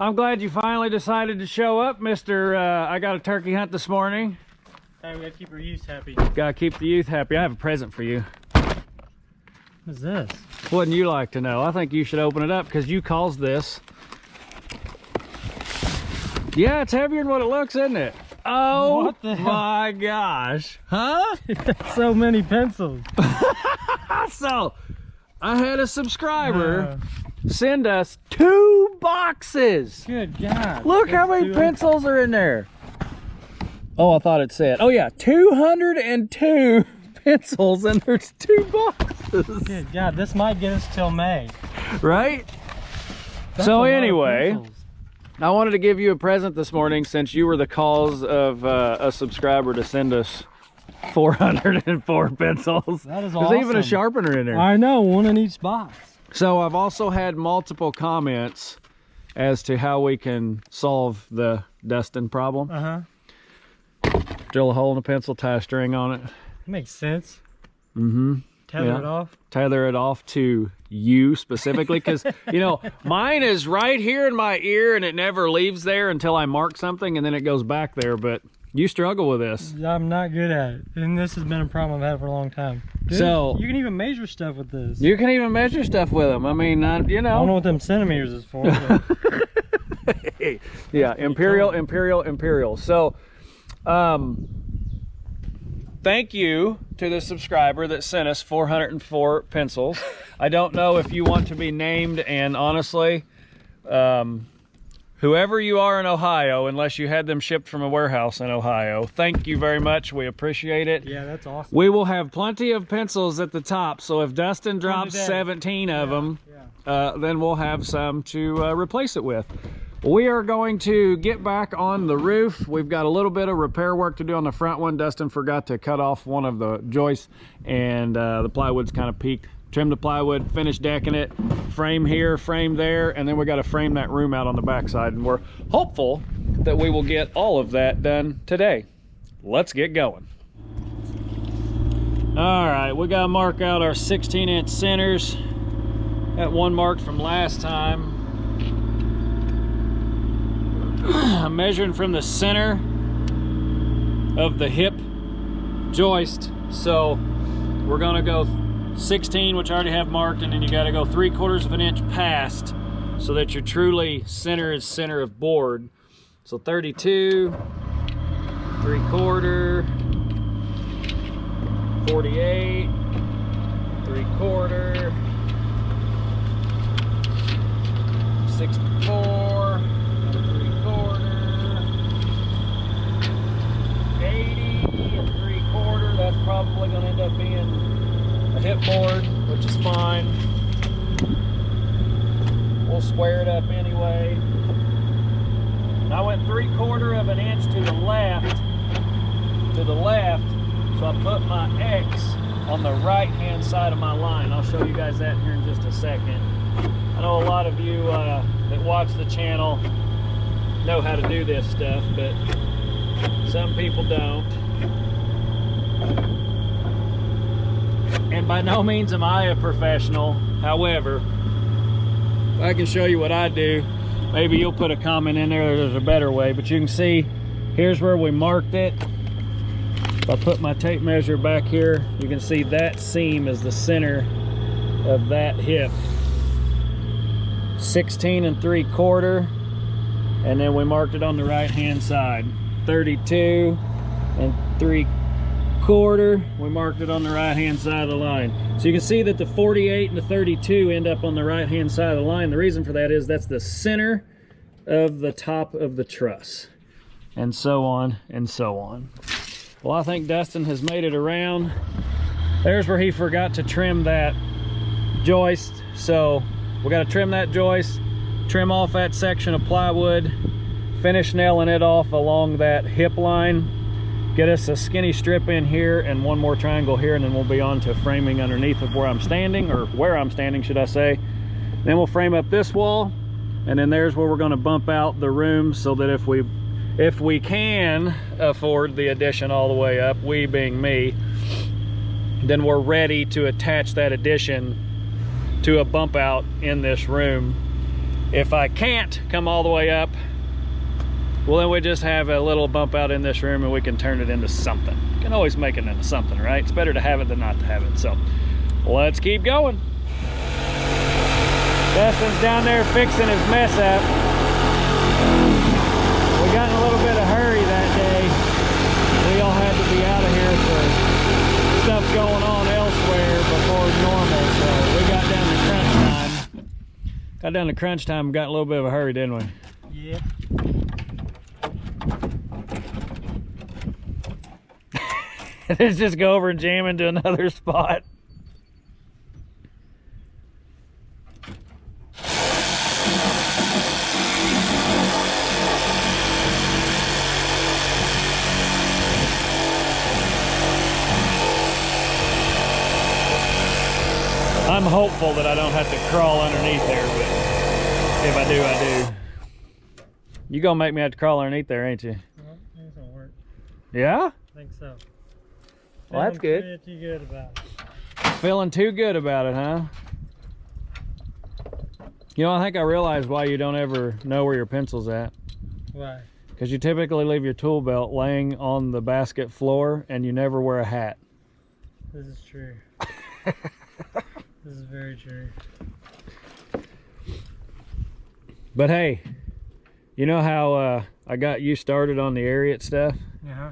I'm glad you finally decided to show up, Mr. I got a turkey hunt this morning. Hey, we gotta keep our youth happy. Gotta keep the youth happy. I have a present for you. What's this? Wouldn't you like to know? I think you should open it up because you caused this. Yeah, it's heavier than what it looks, isn't it? Oh What the hell? my gosh. Huh? That's so many pencils. So, I had a subscriber send us 2 boxes. Good God. Look how many pencils are in there. Oh, I thought it said. Oh yeah, 202 pencils, and there's 2 boxes. Good God, this might get us till May. Right? That's So a lot of anyway, pencils. I wanted to give you a present this morning since you were the cause of a subscriber to send us 404 pencils. That is There's even a awesome. sharpener in there. I know, one in each box. So I've also had multiple comments as to how we can solve the dusting problem. Drill a hole in a pencil, tie a string on it. Makes sense. Mm-hmm. Tether it off. Tether it off to you specifically, because you know mine is right here in my ear and it never leaves there until I mark something and then it goes back there. But you struggle with this. I'm not good at it, and this has been a problem I've had for a long time. Dude, So you can even measure stuff with this. you can even measure stuff with them. I mean, you know. I don't know what them centimeters is for. But Yeah, imperial. So thank you to the subscriber that sent us 404 pencils. I don't know if you want to be named, and honestly, whoever you are in Ohio, unless you had them shipped from a warehouse in Ohio, thank you very much. We appreciate it. yeah, that's awesome. We will have plenty of pencils at the top, so if Dustin drops 17 of them, then we'll have some to replace it with. We are going to get back on the roof. We've got a little bit of repair work to do on the front one. Dustin forgot to cut off one of the joists, and the plywood's kind of peaked. Trim the plywood, finish decking it, frame here, frame there, and then we got to frame that room out on the backside, and we're hopeful that we will get all of that done today. Let's get going. All right, we got to mark out our 16-inch centers. That one marked from last time. I'm measuring from the center of the hip joist, so we're gonna go 16, which I already have marked, and then you got to go 3/4 of an inch past so that you're truly center of board. So 32, 3/4, 48, 3/4, 64, 3/4, 80 and 3/4. That's probably going to end up being a hip board, which is fine. We'll square it up anyway. And I went 3/4 of an inch to the left, so I put my X on the right hand side of my line. I'll show you guys that here in just a second. I know a lot of you that watch the channel know how to do this stuff, but some people don't. And by no means am I a professional. However, if I can show you what I do, maybe you'll put a comment in there that there's a better way. But you can see, here's where we marked it. If I put my tape measure back here, you can see that seam is the center of that hip. 16 3/4, and then we marked it on the right hand side. 32 3/4, we marked it on the right hand side of the line. So you can see that the 48 and the 32 end up on the right hand side of the line. The reason for that is that's the center of the top of the truss, and so on and so on. Well, I think Dustin has made it around. There's where he forgot to trim that joist, so we got to trim that joist, trim off that section of plywood, finish nailing it off along that hip line, get us a skinny strip in here and one more triangle here, and then we'll be on to framing underneath of where I'm standing, or where I'm standing should I say. Then we'll frame up this wall, and then there's where we're going to bump out the room, so that if we can afford the addition all the way up, we being me, then we're ready to attach that addition to a bump out in this room. If I can't come all the way up, well, then we just have a little bump out in this room and we can turn it into something. You can always make it into something, right? It's better to have it than not to have it. So let's keep going. Dustin's down there fixing his mess up. We got in a little bit of hurry that day. We all had to be out of here for stuff going on elsewhere before normal. So we got down to crunch time. Got down to crunch time and got in a little bit of a hurry, didn't we? Yep. Let's just go over and jam into another spot. I'm hopeful that I don't have to crawl underneath there, but if I do, I do. You gonna make me have to crawl underneath there, ain't you? Well, I think it'll work. Yeah? I think so. Well, that's good. Feeling too good about it. Feeling too good about it, huh? You know, I think I realized why you don't ever know where your pencil's at. Why? Because you typically leave your tool belt laying on the basket floor and you never wear a hat. This is true. This is very true. But hey, you know how I got you started on the Ariat stuff? Uh-huh.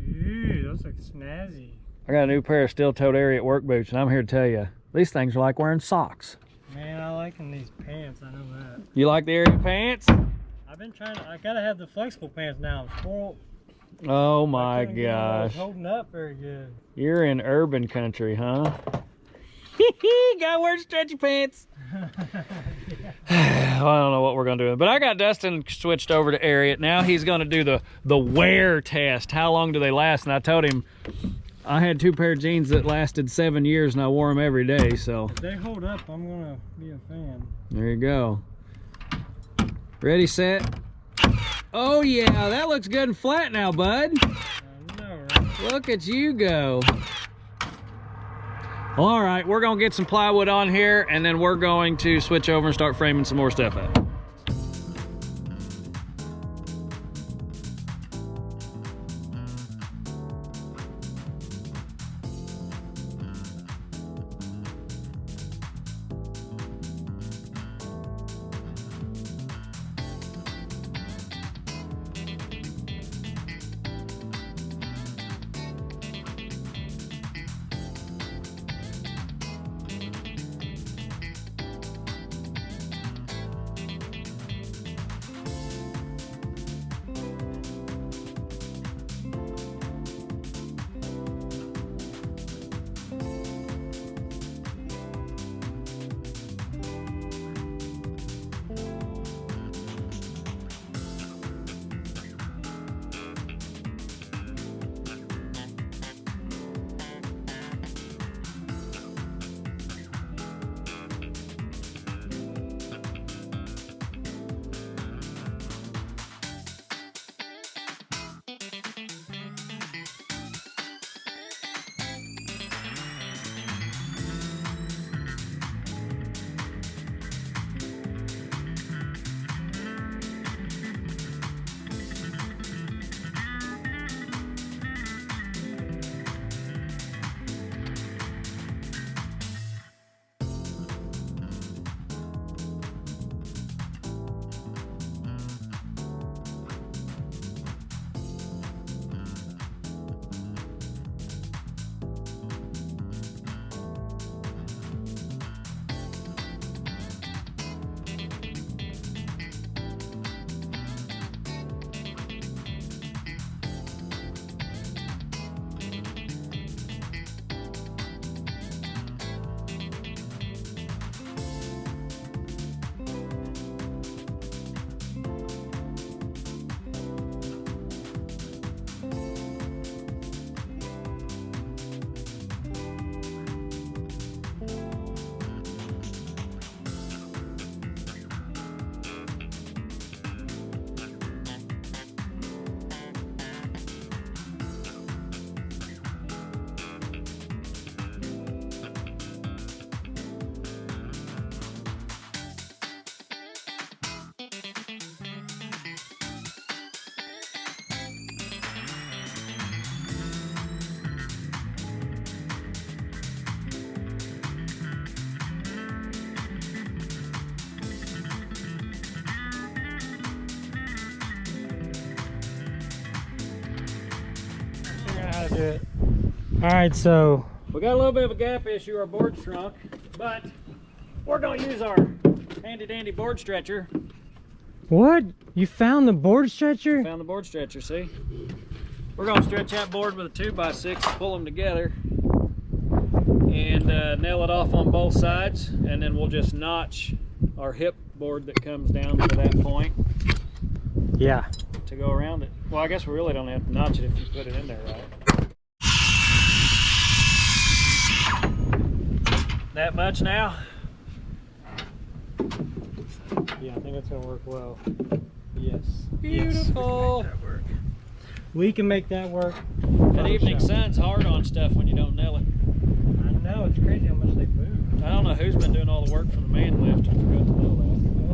Ooh, those look snazzy. I got a new pair of steel-toed Ariat work boots, and I'm here to tell you, these things are like wearing socks. Man, I liking these pants, I know that. You like the Ariat pants? I've been trying to, I gotta have the flexible pants now. I'm spoiled. Oh my I couldn't get one that was gosh. holding up very good. You're in urban country, huh? Gotta wear stretchy pants. Well, I don't know what we're gonna do, but I got Dustin switched over to Ariat. Now he's gonna do the wear test. How long do they last? And I told him I had 2 pair of jeans that lasted 7 years and I wore them every day, so. If they hold up, I'm gonna be a fan. There you go. Ready, set. Oh yeah, that looks good and flat now, bud. I know, right? Look at you go. Well, all right, we're gonna get some plywood on here and then we're going to switch over and start framing some more stuff up. do it. All right, so we got a little bit of a gap issue. Our board shrunk, but we're gonna use our handy dandy board stretcher. what? You found the board stretcher? Found the board stretcher, see? We're gonna stretch that board with a 2x6, pull them together, and nail it off on both sides, and then we'll just notch our hip board that comes down to that point. Yeah. To go around it. Well, I guess we really don't have to notch it if you put it in there right. That much now? Yeah, I think that's gonna work well. Yes. Beautiful. Yes, we can make that work. That evening sun's hard on stuff when you don't nail it. I know, it's crazy how much they move. I don't know who's been doing all the work from the man lift. I forgot to know that.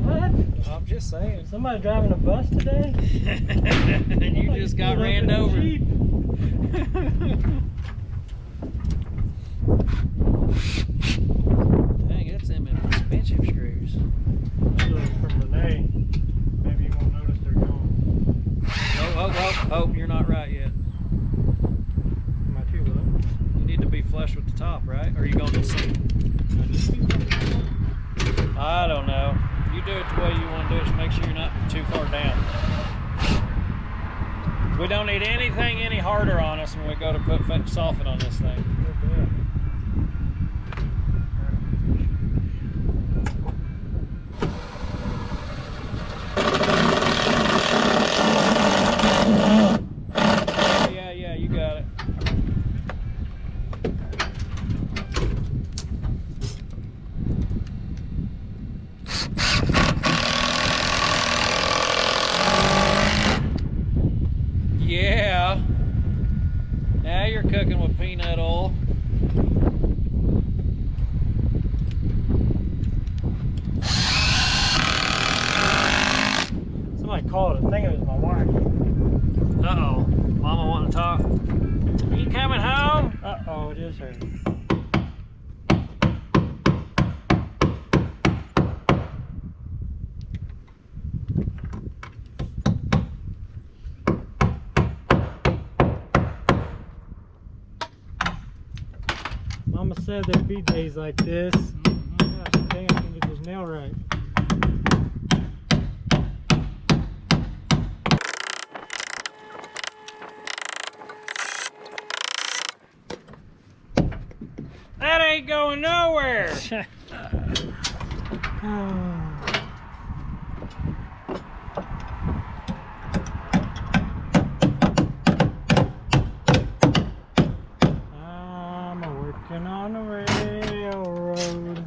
What? I'm just saying. Somebody driving a bus today? And you just got ran over. Dang, that's them expensive screws. Those are from Renee. Maybe you won't notice they're gone. Oh, you're not right yet. Am I too low? You need to be flush with the top, right? Or are you going to sink? I don't know. You do it the way you want to do it. Just make sure you're not too far down. We don't need anything any harder on us when we go to put soffit on this thing. Yeah, you got it. Yeah. Now you're cooking with peanut oil. Somebody called. I think it was my wife. Uh-oh. Mama wanting to talk. Are you coming home? Uh-oh, it is her. Mama said there'd be days like this. Gosh dang, I can get this nail right. That ain't going nowhere. I'm working on a railroad.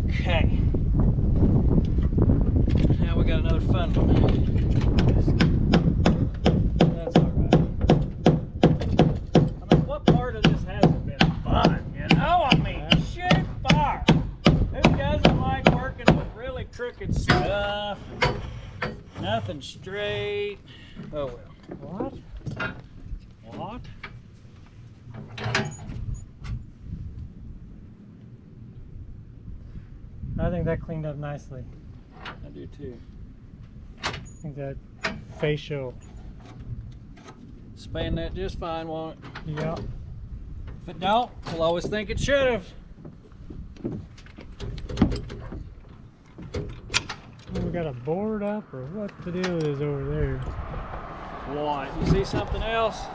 Okay. Now we got another fun one. That's all right. I mean, what part of this hasn't been fun? You know, I mean, shoot fire. Who doesn't like working with really crooked stuff? Nothing straight. Oh well. What? What? I think that cleaned up nicely. I do too. I think that facial. Span that just fine, won't it? Yeah. If it don't, we'll always think it should have. We got a board up, or what the deal is over there? What? You see something else?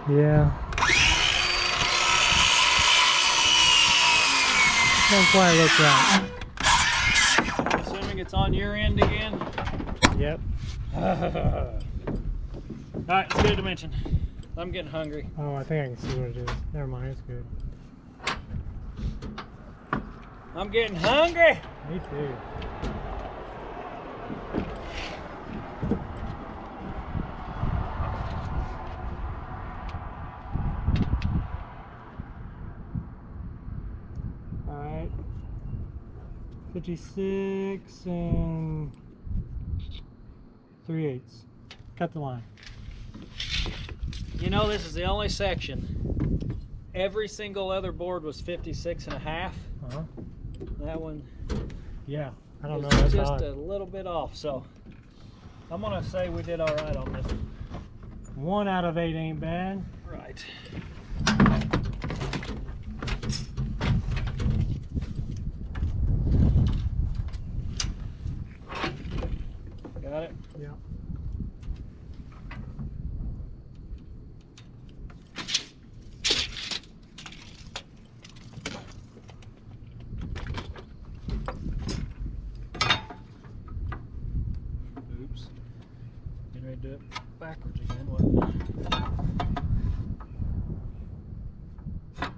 Yeah. Don't quite look right. Assuming it's on your end again. Yep. Alright, let's get a dimension. I'm getting hungry. Oh, I think I can see what it is. Never mind, it's good. I'm getting hungry! Me too. Alright. 56 and 3/8. Cut the line. You know, this is the only section every single other board was 56.5. That one, yeah, I don't know. is That's just odd. a little bit off. So I'm gonna say we did all right on this. 1 out of 8 ain't bad. Right. Got it? Yeah. Oops. Getting ready to do it backwards again, wasn't it?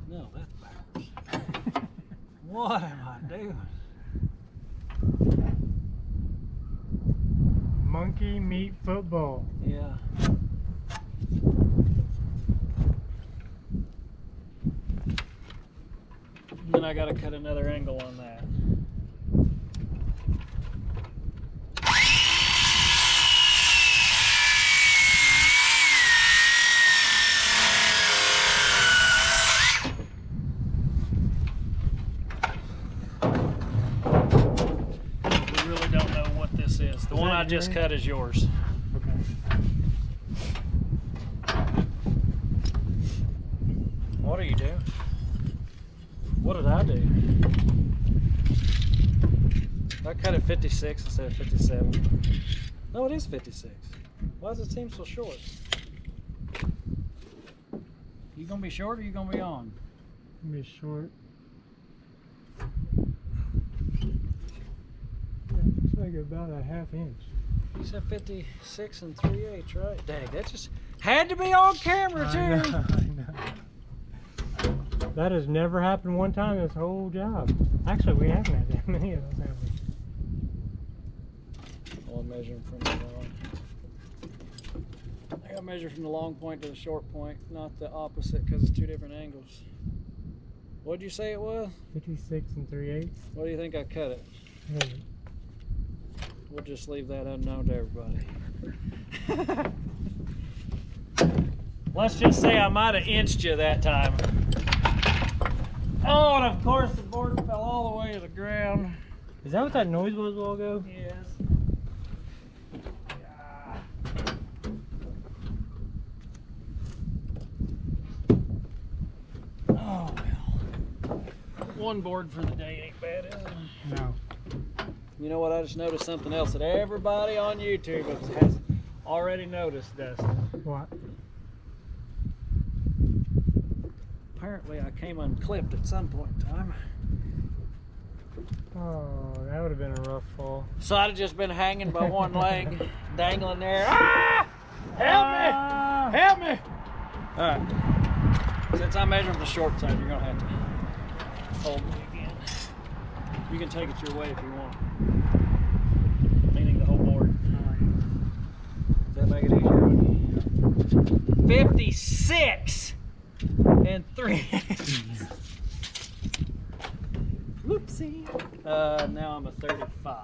No, that's backwards. What am I doing? Monkey meat football. Yeah. And then I gotta cut another angle on that. We really don't know what this is. The one I just cut is yours. Okay. What are you doing? What did I do? I cut it 56 instead of 57. No, it is 56. Why does it seem so short? You gonna be short or you gonna be on? Be short. Looks like about a ½ inch. You said 56 and 3/8, right? Dang, that just had to be on camera too. I know. That has never happened one time this whole job. Actually, we haven't had that many of those, have we? I'll measure from the long. I gotta measure from the long point to the short point, not the opposite, because it's two different angles. What'd you say it was? 56 and 3/8. What do you think I cut it? Yeah. We'll just leave that unknown to everybody. Let's just say I might have inched you that time. Oh, and of course the board fell all the way to the ground. Is that what that noise was a while ago? Yes. Oh well. One board for the day ain't bad, is it? No. You know what? I just noticed something else that everybody on YouTube has already noticed, Dustin. What? Apparently I came unclipped at some point in time. Oh, that would have been a rough fall. So I'd have just been hanging by one leg, dangling there. Ah! Help me! Help me! Alright. Since I'm measuring from the short side, you're going to have to hold me again. You can take it your way if you want. Meaning the whole board. Does that make it easier on you? 56 and 3. Whoopsie. Now I'm a 35.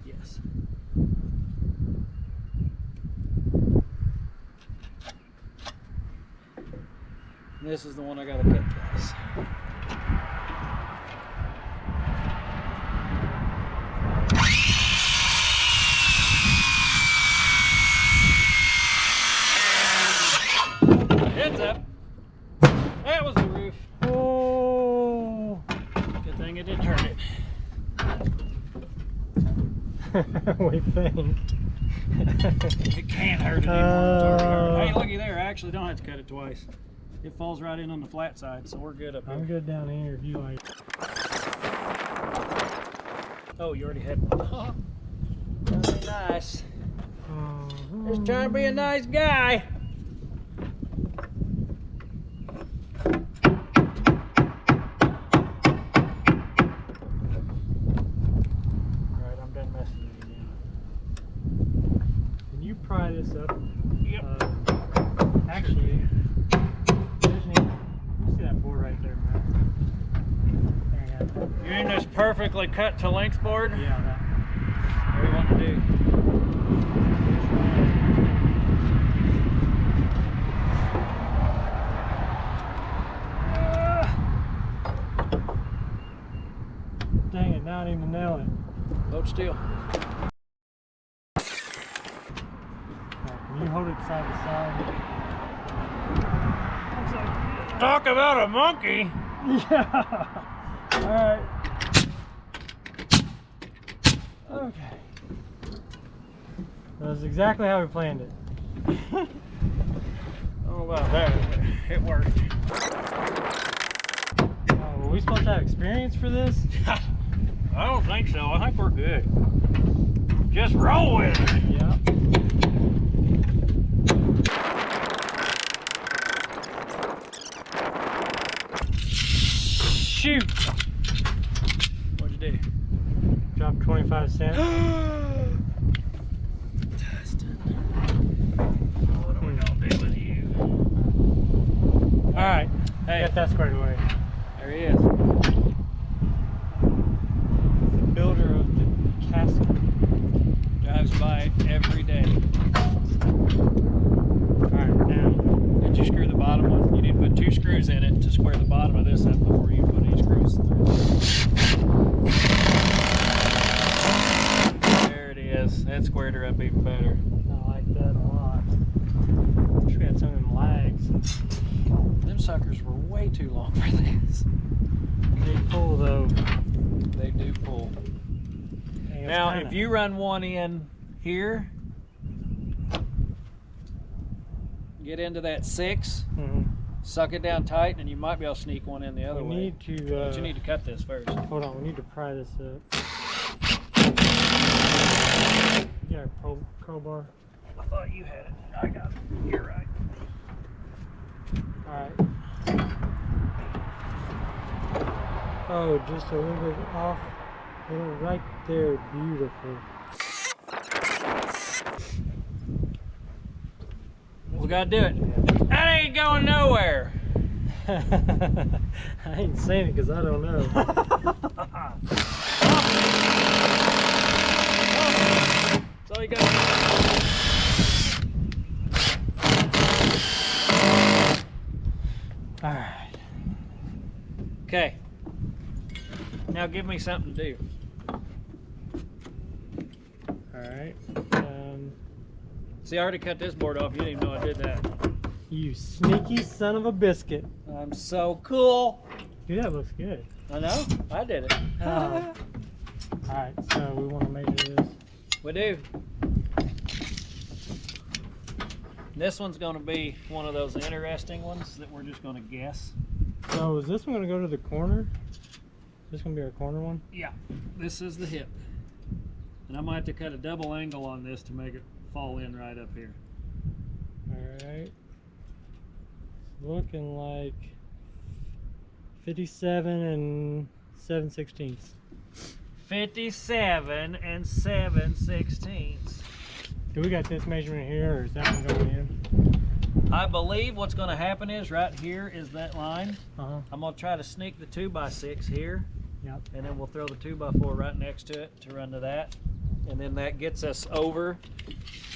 Yes. This is the one I gotta cut, guys. Heads up. That was the roof. Oh! Good thing it didn't hurt it. We think. It can't hurt it anymore. It's already hurt. Hey, looky there. I actually don't have to cut it twice. It falls right in on the flat side, so we're good up here. I'm good down here if you like. Oh, you already had one. That'd be nice. Just trying to be a nice guy. Alright, I'm done messing with you now. Can you pry this up? Yep. Actually, there's you see that board right there, Matt? There you have it. You mean this perfectly cut to length board? Yeah, that. What do you want to do? Dang it, now I need to nail it. Hold still. Can you hold it side to side? Talk about a monkey! Yeah! Alright. Okay. That's exactly how we planned it. I don't know about that. It worked. Were we supposed to have experience for this? I don't think so. I think we're good. Just roll with it. Yeah. Shoot! What'd you do? Drop 25 cents. Dustin. What are we gonna do with you? Alright. Hey. Got that squared away. There he is. Builder of the castle. Drives by every day. Alright, now. Did you screw the bottom one? You need to put 2 screws in it to square the bottom of this up before you put any screws through. There it is. That squared her up even better. I like that a lot. Wish we had some of them lags. Them suckers were way too long for this. They pull though. They do pull. Dang, Now, kinda... if you run one in here, get into that 6, suck it down tight, and you might be able to sneak one in the other way. Need to, But you need to cut this first. hold on, we need to pry this up. You got a crowbar? I thought you had it. I got it. You're right. Alright. Oh, just a little bit off. Little right there, beautiful. We gotta do it. That ain't going nowhere. I ain't saying it because I don't know. That's all you got. Alright. Okay. Now give me something to do. Alright. See, I already cut this board off. You didn't even know I did that. You sneaky son of a biscuit. I'm so cool. Dude, that looks good. I know. I did it. Alright, so we want to measure this. We do. This one's going to be one of those interesting ones that we're just going to guess. So is this one going to go to the corner? Is this going to be our corner one? Yeah. This is the hip. And I might have to cut a double angle on this to make it fall in right up here. Alright. Looking like 57 and 7/16. 57 and 7/16. Do we got this measurement here, or is that one going in? I believe what's going to happen is right here is that line. I'm going to try to sneak the 2x6 here. Yep. And then we'll throw the 2x4 right next to it to run to that. And then that gets us over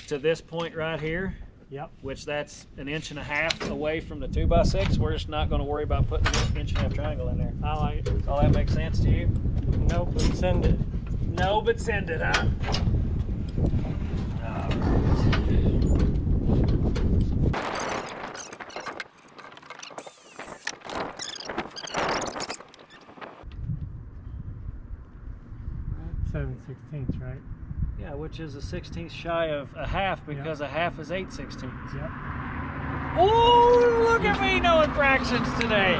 to this point right here. Yep. Which that's 1.5 inches away from the 2x6. We're just not going to worry about putting an 1.5 inch triangle in there. I like it. Does all that make sense to you? Nope, but send it. No, but send it, huh? Right. 7/16, right? Yeah, which is a 1/16 shy of a half because a half is 8/16. Yep. Oh, look at me knowing fractions today.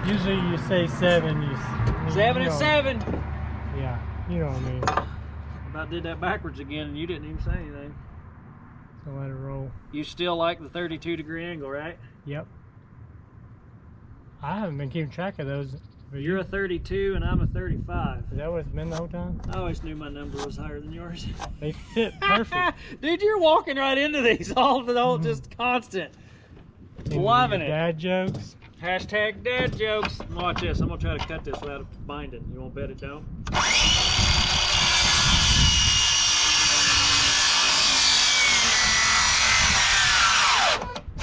Usually you say 7. 7 and 7. Yeah, you know what I mean. About did that backwards again and you didn't even say anything. So let it roll. You still like the 32-degree angle, right? Yep. I haven't been keeping track of those. You're a 32 and I'm a 35. Is that what it's been the whole time? I always knew my number was higher than yours. They fit perfect. Dude, you're walking right into these all just constant. Loving it. Dad jokes. Hashtag dad jokes. Watch this. I'm going to try to cut this without binding. You won't bet it don't?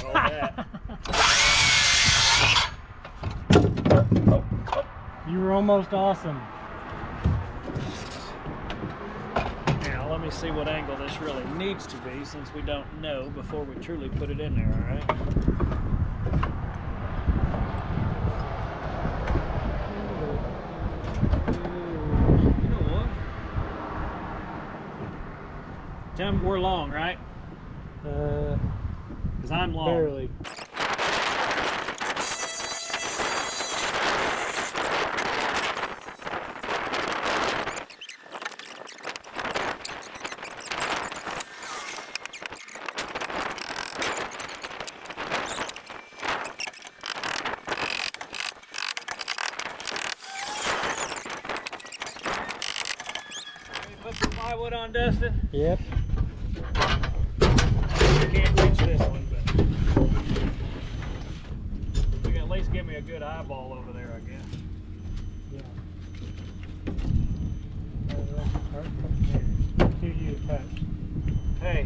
Roll that. You were almost awesome. me see what angle this really needs to be, since we don't know before we truly put it in there, all right? You know what? Tell me we're long, right? Because I'm long. Barely. Put some plywood on, Dustin. Yep. I can't reach this one, but we can at least give me a good eyeball over there, I guess. Yeah. To you touch. Hey.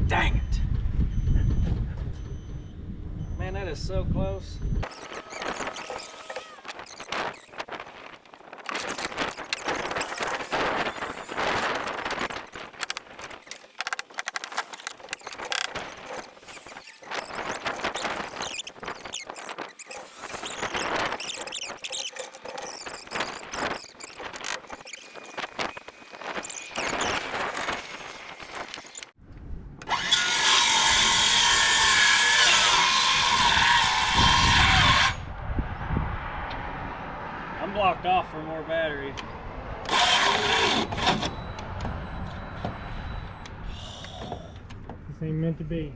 Dang it. Man, that is so close. I'm blocked off for more battery. This ain't meant to be.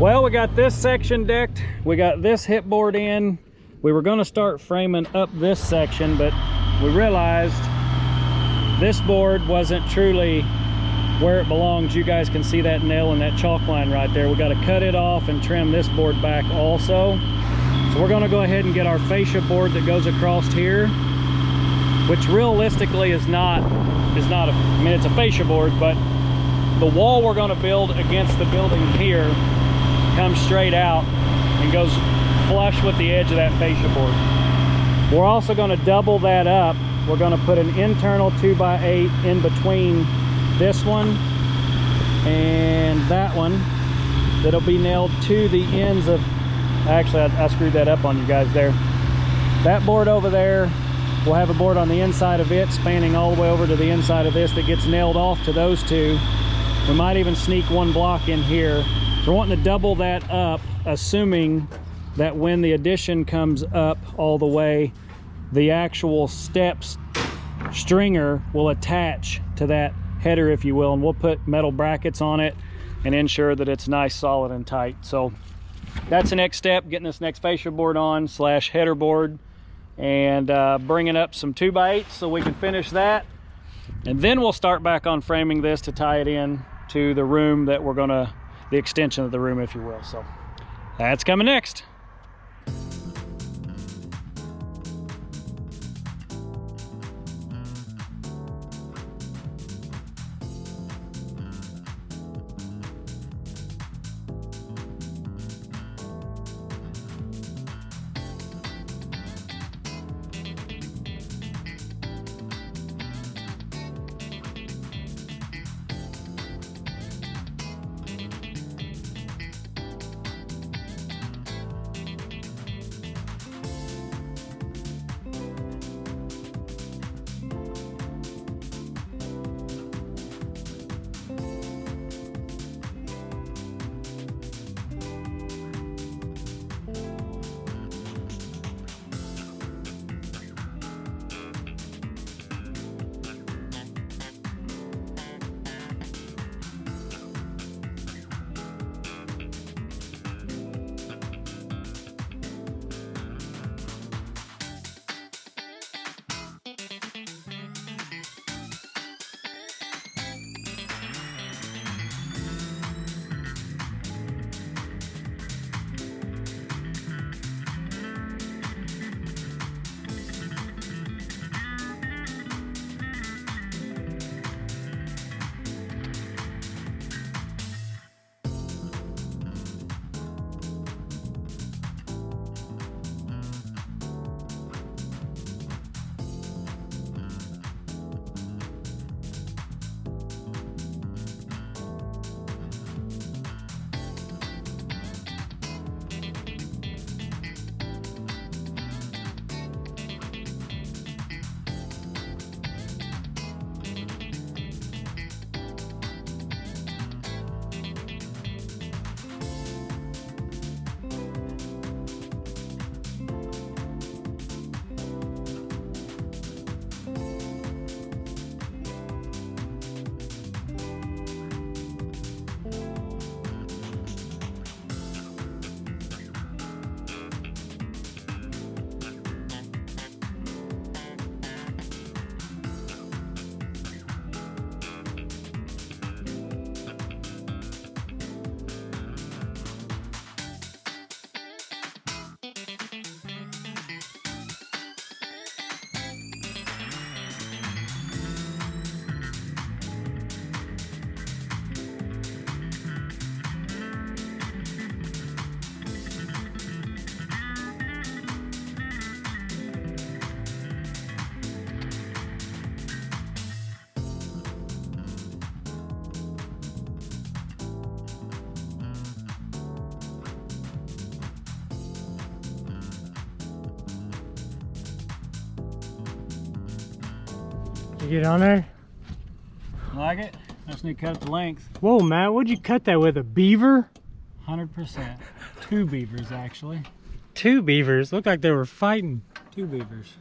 Well, we got this section decked. We got this hip board in. We were going to start framing up this section, but we realized this board wasn't truly where it belongs. You guys can see that nail and that chalk line right there. We got to cut it off and trim this board back also. So we're going to go ahead and get our fascia board that goes across here, which realistically is not I mean, it's a fascia board, but the wall we're going to build against the building here comes straight out and goes flush with the edge of that fascia board. We're also going to double that up. We're going to put an internal 2x8 in between this one and that one that'll be nailed to the ends of, actually I screwed that up on you guys there. That board over there, we'll have a board on the inside of it spanning all the way over to the inside of this that gets nailed off to those two. We might even sneak one block in here. We're wanting to double that up, assuming that when the addition comes up all the way, the actual steps stringer will attach to that header, if you will, and we'll put metal brackets on it and ensure that it's nice, solid, and tight. So that's the next step, getting this next fascia board on / header board, and bringing up some 2x8s so we can finish that. And then we'll start back on framing this to tie it in to the room that we're gonna, the extension of the room, if you will. So that's coming next. You get on there? Like it? I just need to cut it to length. Whoa, Matt, what'd you cut that with? A beaver? 100%. 2 beavers, actually. 2 beavers. Looked like they were fighting. 2 beavers.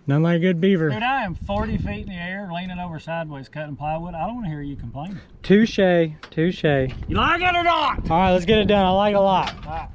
Not like a good beaver. Dude, I am 40 feet in the air, leaning over sideways, cutting plywood. I don't want to hear you complain. Touche. Touche. You like it or not? All right, let's get it done. I like it a lot. All right.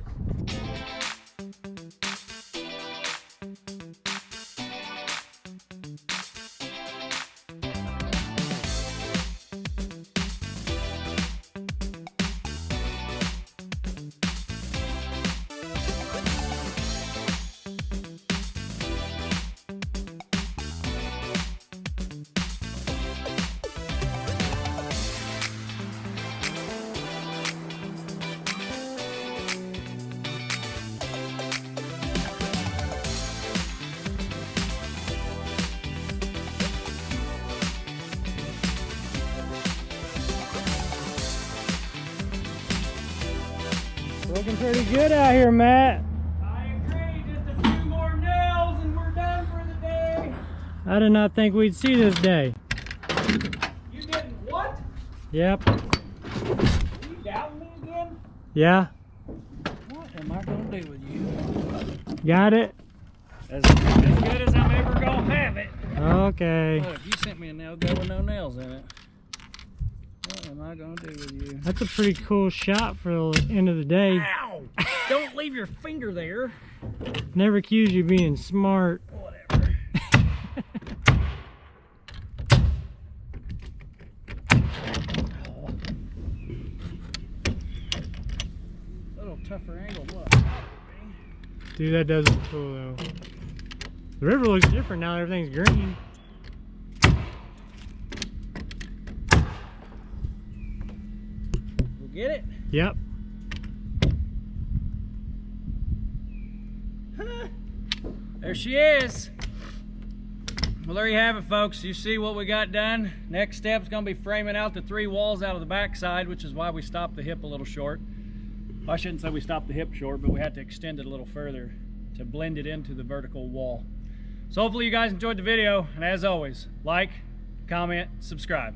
Looking pretty good out here, Matt. I agree. Just a few more nails and we're done for the day. I did not think we'd see this day. You didn't what? Yep. Are you doubting me again? Yeah. What am I going to do with you? Got it? As good as I'm ever going to have it. Okay. Look, you sent me a nail gun with no nails in it. What am I going to do with you? That's a pretty cool shot for the end of the day. Ow! Don't leave your finger there. Never accuse you of being smart. Whatever. Little tougher angle, what? Dude, that does look cool though. The river looks different now that everything's green. We'll get it? Yep. There she is. Well, there you have it, folks. You see what we got done. Next step's gonna be framing out the 3 walls out of the back side, which is why we stopped the hip a little short. Well, I shouldn't say we stopped the hip short, but we had to extend it a little further to blend it into the vertical wall. So hopefully you guys enjoyed the video, and as always, like, comment, subscribe.